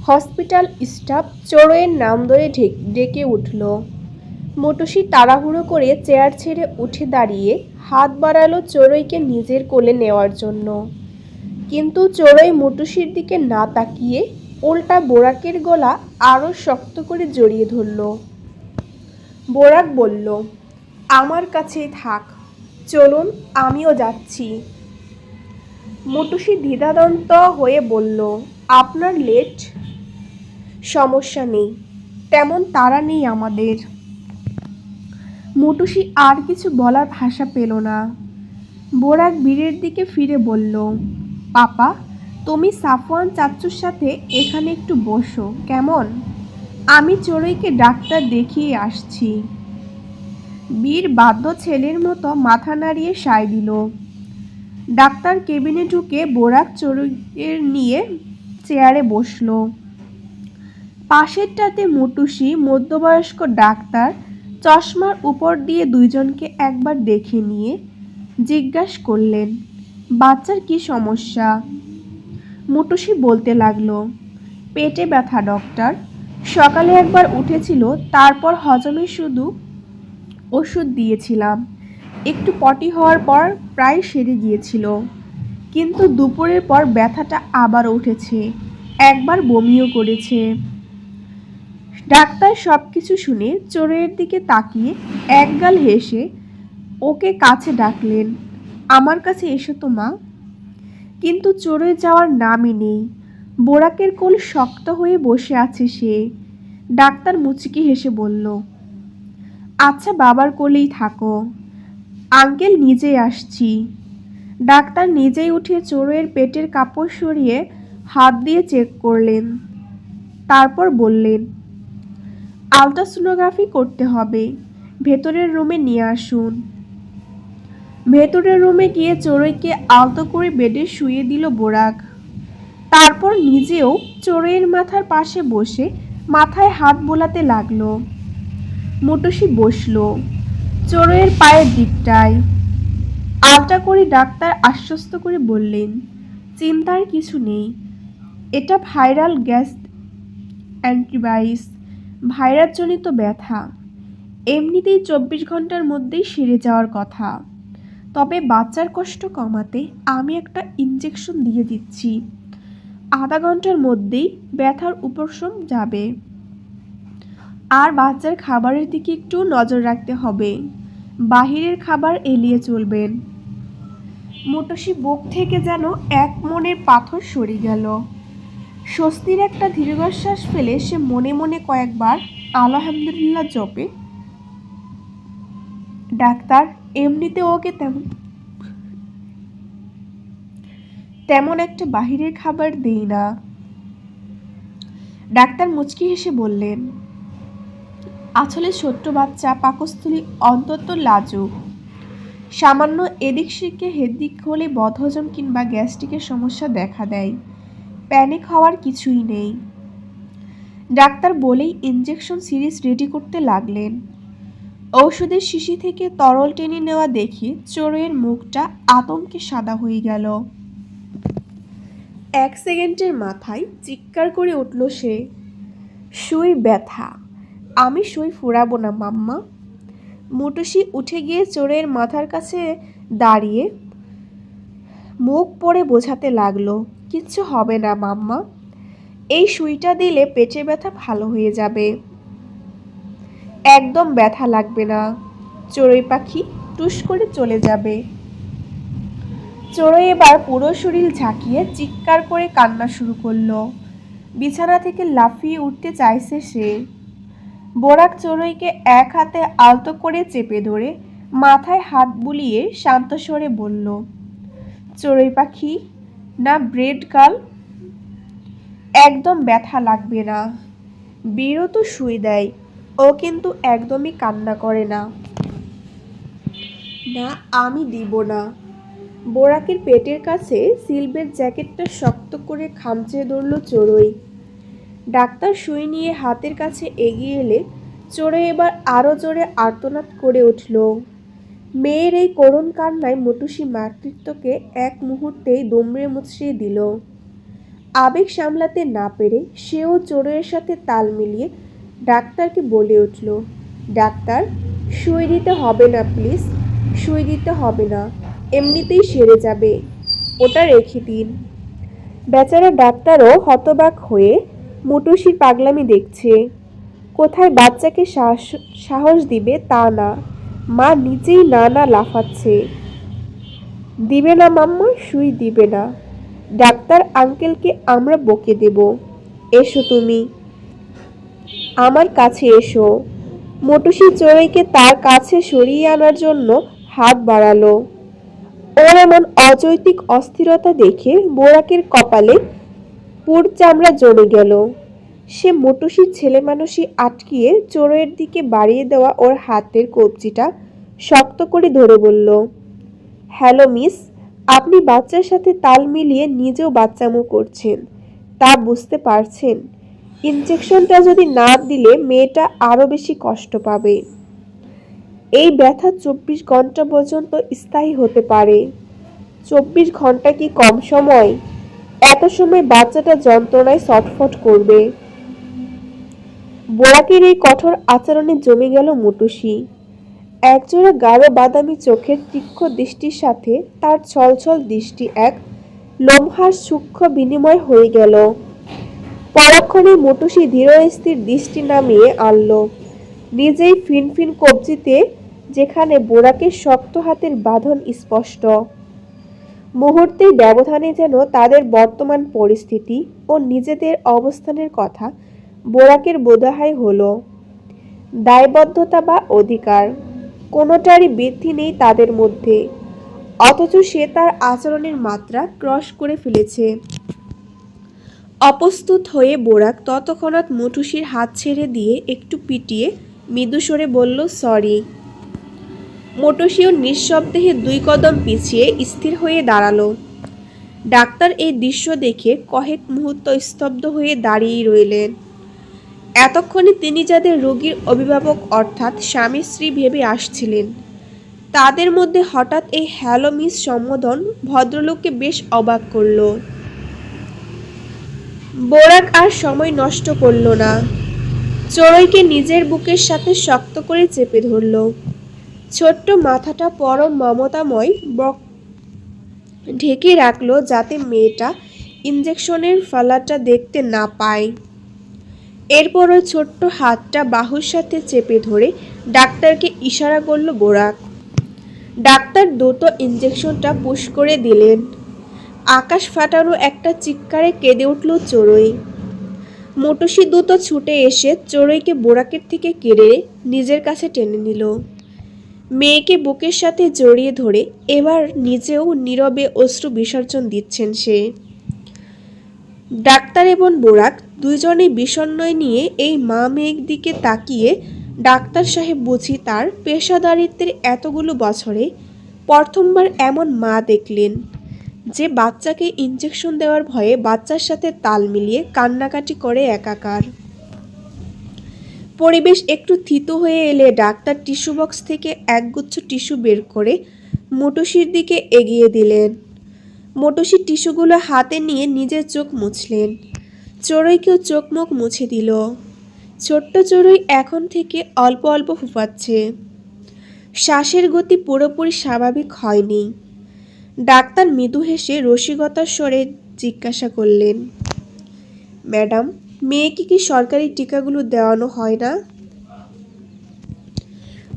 Hospital staff চোরইয়ের নাম ধরে ডেকে উঠল। মোটুসি তাড়াহুড়ো করে চেয়ার ছেড়ে উঠে দাঁড়িয়ে হাত বাড়ালো চোরইকে নিজের কোলে নেওয়ার জন্য। কিন্তু চোরই মোটুসির দিকে না তাকিয়ে উল্টা বোরাকের গলা আরো শক্ত করে জড়িয়ে ধরল। বোরাক বলল, আমার কাছেই থাক, চলুন, আমিও যাচ্ছি। মোটুসি দ্বিধাদ্বন্দ্ব হয়ে বলল, আপনার লেট? সমস্যা নেই, তেমন তাড়া নেই আমাদের। মোটুসি আর কিছু বলার ভাষা পেল না। বোরাক বীরের দিকে ফিরে বলল, পাপা, তুমি সাফওয়ান চাচ্চুর সাথে এখানে একটু বসো, কেমন? আমি চড়ুইকে ডাক্তার দেখিয়ে আসছি। বীর বাধ্য ছেলের মতো মাথা নাড়িয়ে সায় দিল। ডাক্তার কেবিনে ঢুকে বোরাক চড়ুইয়ের নিয়ে চেয়ারে বসল। পাশেরটাতে মোটুসি মধ্যবয়স্ক ডাক্তার চশমার উপর দিয়ে দুইজনকে একবার দেখে নিয়ে জিজ্ঞাসা করলেন, বাচ্চার কি সমস্যা? মোটুসি বলতে লাগলো, পেটে ব্যথা ডক্টর, সকালে একবার উঠেছিল, তারপর হজমে শুধু ওষুধ দিয়েছিলাম, একটু পটি হওয়ার পর প্রায় সেরে গিয়েছিল, কিন্তু দুপুরের পর ব্যথাটা আবার উঠেছে, একবার বমিও করেছে। ডাক্তার সবকিছু শুনে চোরের দিকে তাকিয়ে একগাল হেসে ওকে কাছে ডাকলেন, আমার কাছে এসো তো মা। কিন্তু চোরে যাওয়ার নামই নেই। বোরাকের কোল শক্ত হয়ে বসে আছে সে। ডাক্তার মুচকি হেসে বলল, আচ্ছা, বাবার কোলেই থাকো, আঙ্কেল নিজেই আসছি। ডাক্তার নিজেই উঠে চোরের পেটের কাপড় সরিয়ে হাত দিয়ে চেক করলেন। তারপর বললেন, আলট্রাসোনোগ্রাফি করতে হবে, ভেতরের রুমে নিয়ে আসুন। ভেতরের রুমে গিয়ে চোরইকে আলতো করে বেডে শুইয়ে দিল বোরাক। তারপর নিজেও চোরের মাথার পাশে বসে মাথায় হাত বোলাতে লাগলো। মোটুসি বসল চোরের পায়ের দিকটায়। আলটা করে ডাক্তার আশ্বস্ত করে বললেন, চিন্তার কিছু নেই, এটা ভাইরাল গ্যাস অ্যান্টিভাইরাস, ভাইরাসজনিত ব্যথা, এমনিতেই 24 ঘন্টার মধ্যেই সেরে যাওয়ার কথা। তবে বাচ্চার কষ্ট কমাতে আমি একটা ইনজেকশন দিয়ে দিচ্ছি, আধা ঘন্টার মধ্যেই ব্যথার উপশম যাবে। আর বাচ্চার খাবারের দিকে একটু নজর রাখতে হবে, বাহিরের খাবার এড়িয়ে চলবেন। মোটুসি বুক থেকে যেন এক মনের পাথর সরে গেল। স্বস্তির একটা দীর্ঘশ্বাস ফেলে সে মনে মনে কয়েকবার আলহামদুলিল্লাহ জপে, ডাক্তার, এমনিতে ওকে তেমন একটা বাহিরের খাবার দেই না। ডাক্তার মুচকি হেসে বললেন, আসলে ছোট্ট বাচ্চা পাকস্থলী অন্তত লাজুক, সামান্য এদিক সেদিকে হেদিক হলে বদহজম কিংবা গ্যাস্ট্রিকের সমস্যা দেখা দেয়, প্যানিক হওয়ার কিছুই নেই। ডাক্তার বলেই ইনজেকশন সিরিজ রেডি করতে লাগলেন। ঔষধের শিশি থেকে তরল টেনে নেওয়া দেখে চোরের মুখটা আতঙ্কে সাদা হয়ে গেল। 1 সেকেন্ডের মাথায় চিৎকার করে উঠল সে, সুই ব্যথা, আমি সুই ফুরাবো না মাম্মা। মোটুসি উঠে গিয়ে চোরের মাথার কাছে দাঁড়িয়ে মুখ পড়ে বোঝাতে লাগলো, কিচ্ছু হবে না মাম্মা, এই সুইটা দিলে পেটে ব্যথা ভালো হয়ে যাবে, একদম ব্যথা লাগবে না, চড়ুই পাখি টুস করে চলে যাবে। চড়ুই এবার পুরো শরীর ঝাঁকিয়ে চিৎকার করে কান্না শুরু করলো। বিছানা থেকে লাফিয়ে উঠতে চাইছে সে। বোরাক চড়ুইকে এক হাতে আলতো করে চেপে ধরে মাথায় হাত বুলিয়ে শান্ত স্বরে বলল, চড়ুই পাখি, না ব্রেড গার্ল, একদম ব্যথা লাগবে না। বীরও তো শুয়ে দেয়, ও কিন্তু একদমই কান্না করে না। না, আমি দিব না। বোরাকের পেটের কাছে সিলভের জ্যাকেটটা শক্ত করে খামচে ধরল চড়ুই। ডাক্তার সুই নিয়ে হাতের কাছে এগিয়ে এলে চড়ুই এবার আরো জোরে আর্তনাদ করে উঠল। মেয়ের এই করুণ কান্নায় মোটুসি মাতৃত্বকে এক মুহূর্তেই দুমড়ে মুচড়িয়ে দিল। আবেগ সামলাতে না পেরে সেও চোরের সাথে তাল মিলিয়ে ডাক্তারকে বলে উঠল, ডাক্তার, সুই দিতে হবে না প্লিজ, সুই দিতে হবে না, এমনিতেই সেরে যাবে, ওটা রেখে দিন। বেচারা ডাক্তারও হতবাক হয়ে মুটুসির পাগলামি দেখছে। কোথায় বাচ্চাকে সাহস দিবে তা না, মা নিজেই না না লাফাচ্ছে। দিবে না মাম্মা, সুই দিবে না, ডাক্তার আঙ্কেলকে আমরা বকে দেব। এসো তুমি আমার কাছে এসো। মোটুসি চড়ুইকে তার কাছে সরিয়ে আনার জন্য হাত বাড়ালো। ওর এমন অযৌক্তিক অস্থিরতা দেখে বোরাকের কপালে পুড় চামড়া জমে গেল। সে মোটুসির ছেলে মানুষই আটকিয়ে চোরের দিকে বাড়িয়ে দেওয়া ওর হাতের কবজিটা শক্ত করে ধরে বলল, হ্যালো মিস, আপনি বাচ্চার সাথে তাল মিলিয়ে নিজেও বাচ্চামো করছেন, তা বুঝতে পারছেন? ইনজেকশনটা যদি না দিলে মেয়েটা আরো বেশি কষ্ট পাবে। এই ব্যথা 24 ঘন্টা পর্যন্ত স্থায়ী হতে পারে। 24 ঘন্টা কি কম সময়? এত সময় বাচ্চাটা যন্ত্রণায় ছটফট করবে। বোরাকের এই কঠোর আচরণে জমে গেল মুটুসি। একজোড়া গাঢ় বাদামি চোখের তীক্ষ্ণ দৃষ্টির সাথে তার ছলছল দৃষ্টি এক লোমহার সূক্ষ্ম বিনিময় হয়ে গেল। পরক্ষণে মুটুসি ধীরস্থির দৃষ্টি নামিয়ে আনল নিজেই ফিনফিন কবজিতে, যেখানে বোরাকের শক্ত হাতের বাঁধন স্পষ্ট। মুহূর্তের ব্যবধানে যেন তাদের বর্তমান পরিস্থিতি ও নিজেদের অবস্থানের কথা বোরাকের বোধহায় হলো। দায়বদ্ধতা বা অধিকার কোনোটারই বৃদ্ধি নেই তাদের মধ্যে, অথচ সে তার আচরণের মাত্রা ক্রস করে ফেলেছে। অপ্রস্তুত হয়ে বোরাক তৎক্ষণাৎ মুটুসির হাত ছেড়ে দিয়ে একটু পিটিয়ে মৃদু স্বরে বলল, সরি। মুটুসিও নিঃশব্দে 2 কদম পিছিয়ে স্থির হয়ে দাঁড়ালো। ডাক্তার এই দৃশ্য দেখে কয়েক মুহূর্ত স্তব্ধ হয়ে দাঁড়িয়ে রইলেন। এতক্ষণে তিনি যাদের রোগীর অভিভাবক অর্থাৎ স্বামী স্ত্রী ভেবে আসছিলেন, তাদের মধ্যে হঠাৎ এই হ্যালো মিস সম্বোধন ভদ্রলোককে বেশ অবাক করল। বোরাক আর সময় নষ্ট করল না, চড়ুইকে নিজের বুকের সাথে শক্ত করে চেপে ধরল। ছোট্ট মাথাটা পরম মমতাময় ঢেকে রাখলো যাতে মেয়েটা ইনজেকশনের ফালাটা দেখতে না পায়। এরপর ওই ছোট্ট হাতটা বাহুর সাথে চেপে ধরে ডাক্তারকে ইশারা করল বোরাক। ডাক্তার দ্রুত ইনজেকশনটা পুশ করে দিলেন। আকাশ ফাটানো একটা চিৎকারে কেঁদে উঠল চড়ুই। মুটুসি দ্রুত ছুটে এসে চড়ুইকে বোরাকের থেকে কেড়ে নিজের কাছে টেনে নিল। মেয়েকে বুকের সাথে জড়িয়ে ধরে এবার নিজেও নীরবে অশ্রু বিসর্জন দিচ্ছেন সে। ডাক্তার এবং বোরাক দুইজনেই বিষণ্ণয় নিয়ে এই মা মেয়ের দিকে তাকিয়ে, ডাক্তার সাহেব বুঝি তার পেশাদারিত্বের এতগুলো বছরে প্রথমবার এমন মা দেখলেন যে বাচ্চাকে ইনজেকশন দেওয়ার ভয়ে বাচ্চার সাথে তাল মিলিয়ে কান্নাকাটি করে একাকার। পরিবেশ একটু থিতু হয়ে এলে ডাক্তার টিস্যু বক্স থেকে একগুচ্ছ টিস্যু বের করে মুটুসির দিকে এগিয়ে দিলেন। মুটুসি টিস্যুগুলো হাতে নিয়ে নিজের চোখ মুছলেন। চড়ুইকেও চোখ মুখ মুছে দিল। ছোট্ট চড়ুই এখন থেকে অল্প অল্প ফুফাচ্ছে। শ্বাসের গতি পুরোপুরি স্বাভাবিক হয়নি। ডাক্তার মৃদু হেসে রসিকতার স্বরে জিজ্ঞাসা করলেন, ম্যাডাম, মেয়েকে কি সরকারি টিকাগুলো দেওয়ানো হয় না?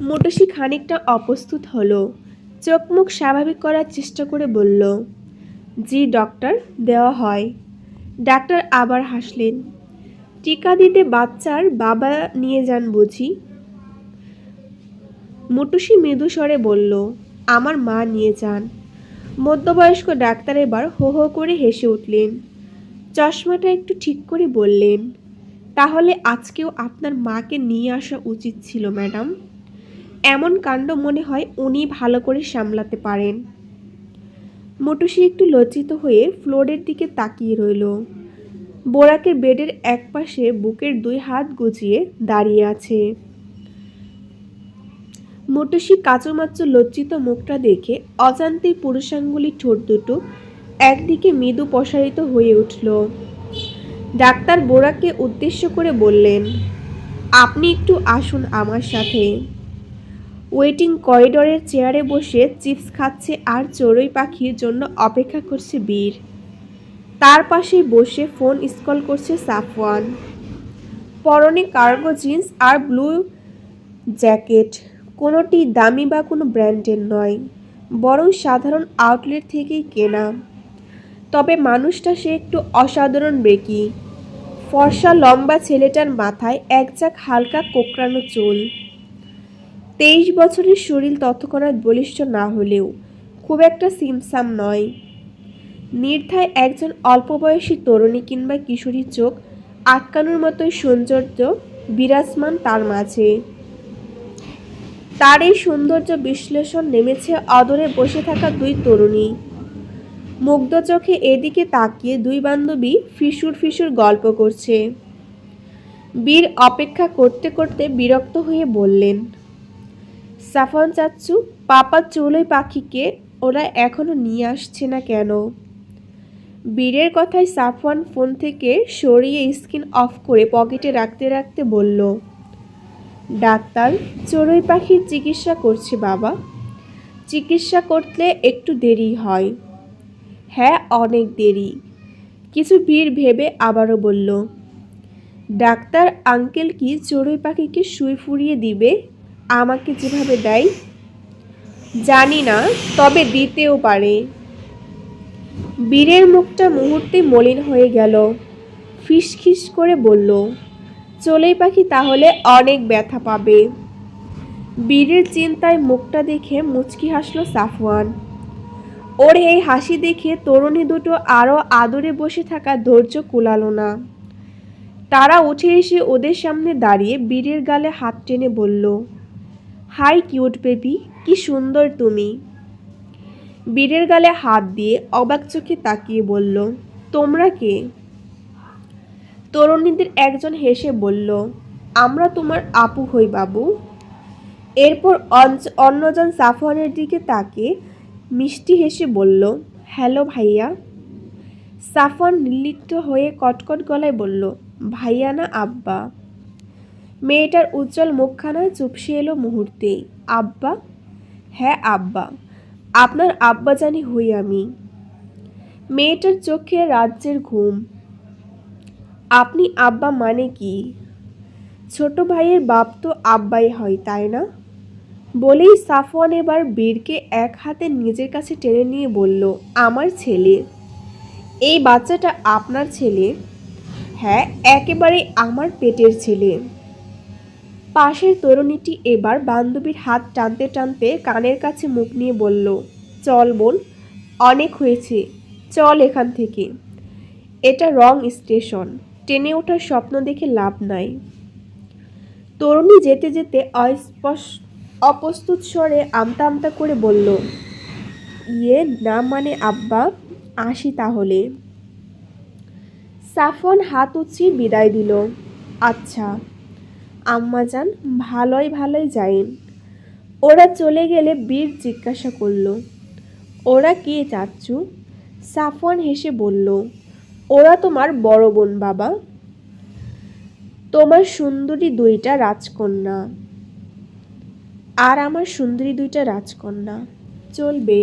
মুটুসি খানিকটা অপ্রস্তুত হলো। চোখ মুখ স্বাভাবিক করার চেষ্টা করে বলল, জি ডক্টর, দেওয়া হয়। ডাক্তার আবার হাসলেন। টিকা দিতে বাচ্চার বাবা নিয়ে যান বুঝি? মুটুসি মৃদু স্বরে বলল, আমার মা নিয়ে যান। মধ্যবয়স্ক ডাক্তার এবার হো হো করে হেসে উঠলেন। চশমাটা একটু ঠিক করে বললেন, তাহলে আজকেও আপনার মাকে নিয়ে আসা উচিত ছিল ম্যাডাম। এমন কাণ্ড মনে হয় উনি ভালো করে সামলাতে পারেন। মুটুসি একটু লজ্জিত হয়ে ফ্লোরের দিকে তাকিয়ে রইল। বোরাকের বেডের একপাশে বুকের 2 হাত গুজিয়ে দাঁড়িয়ে আছে। মুটুসি কাচুমাচু লজ্জিত মুখটা দেখে অজান্তেই পুরুষাঙ্গুলি ঠোঁট দুটো একদিকে মৃদু প্রসারিত হয়ে উঠল। ডাক্তার বোরাককে উদ্দেশ্য করে বললেন, আপনি একটু আসুন আমার সাথে। ওয়েটিং করিডোরের চেয়ারে বসে চিপস খাচ্ছে আর চড়ুই পাখির জন্য অপেক্ষা করছে বীর। তার পাশেই বসে ফোন স্ক্রল করছে সাফওয়ান। পরনে কার্গো জিন্স আর ব্লু জ্যাকেট, কোনোটি দামি বা কোনো ব্র্যান্ডের নয়, বরং সাধারণ আউটলেট থেকেই কেনা। তবে মানুষটা সে একটু অসাধারণ বেকি। ফর্সা লম্বা ছেলেটার মাথায় একঝাঁক হালকা কোঁকড়ানো চুল। 23 বছরের শরীর তৎক্ষণাৎ বলিষ্ঠ না হলেও খুব একটা সিমসাম নয়। নির্দ্বিধায় একজন অল্প বয়সী তরুণী কিংবা কিশোরীর চোখ আটকানোর মতোই সৌন্দর্য বিরাজমান তার মাঝে। তার এই সৌন্দর্য বিশ্লেষণ নেমেছে অদূরে বসে থাকা দুই তরুণী। মুগ্ধ চোখে এদিকে তাকিয়ে দুই বান্ধবী ফিসুর ফিসুর গল্প করছে। বীর অপেক্ষা করতে করতে বিরক্ত হয়ে বললেন, সাফওয়ান চাচ্চু, পাপা চড়ুই পাখিকে ওরা এখনো নিয়ে আসছে না কেন? বীরের কথায় সাফওয়ান ফোন থেকে সরিয়ে স্ক্রিন অফ করে পকেটে রাখতে রাখতে বলল, ডাক্তার, চড়ুই পাখির চিকিৎসা করছে বাবা। চিকিৎসা করতে একটু দেরি হয়। হ্যাঁ, অনেক দেরি। কিছু বীর ভেবে আবারও বলল, ডাক্তার আঙ্কেল কি চড়ুই পাখিকে সুই ফুরিয়ে দিবে আমাকে যেভাবে দেয়? জানি না, তবে দিতেও পারে। বীরের মুখটা মুহূর্তে মলিন হয়ে গেল। ফিসখিস করে বলল, চড়ুই পাখি তাহলে অনেক ব্যথা পাবে। বীরের চিন্তায় মুখটা দেখে মুচকি হাসল সাফওয়ান। ওর এই হাসি দেখে তরুণী দুটো আরও আদরে বসে থাকা ধৈর্য কুলালো না। তারা উঠে এসে ওদের সামনে দাঁড়িয়ে বীরের গালে হাত টেনে বলল, হাই কিউট বেবি, কি সুন্দর তুমি। বীরের গালে হাত দিয়ে অবাক চোখে তাকিয়ে বলল, তোমরা কে? তরুণীদের একজন হেসে বলল, আমরা তোমার আপু হই বাবু। এরপর অন্যজন সাফওয়ানের দিকে তাকিয়ে মিষ্টি হেসে বলল, হ্যালো ভাইয়া। সাফওয়ান নির্লিপ্ত হয়ে কটকট গলায় বলল, ভাইয়া না আব্বা। মেয়েটার উজ্জ্বল মুখখানা চুপসে এলো মুহূর্তেই। আব্বা? হ্যাঁ আব্বা, আপনার আব্বা জানি হই আমি। মেয়েটার চোখে রাজ্যের ঘুম। আপনি আব্বা মানে কি? ছোট ভাইয়ের বাপ তো আব্বাই হয়, তাই না? বলেই সাফওয়ান এবার বীরকে এক হাতে নিজের কাছে টেনে নিয়ে বলল, আমার ছেলে। এই বাচ্চাটা আপনার ছেলে? হ্যাঁ, একেবারে আমার পেটের ছেলে। পাশের তরুণীটি এবার বান্ধবীর হাত টানতে টানতে কানের কাছে মুখ নিয়ে বলল, চল বোন, অনেক হয়েছে, চল এখান থেকে। এটা রং স্টেশন, ট্রেনে ওঠার স্বপ্ন দেখে লাভ নাই। তরুণী যেতে যেতে অপ্রস্তুত স্বরে আমতা আমতা করে বলল, ইয়ে না মানে আব্বা, আসি তাহলে। সাফওয়ান হাত উঁচিয়ে বিদায় দিল। আচ্ছা আম্মাজান, ভালোই ভালোই যাইন। ওরা চলে গেলে বীর জিজ্ঞাসা করল, ওরা কে চাচ্চু? সাফওয়ান হেসে বলল, ওরা তোমার বড় বোন বাবা। তোমার সুন্দরী দুইটা রাজকন্যা। আর আমার সুন্দরী দুইটা রাজকন্যা। চলবে।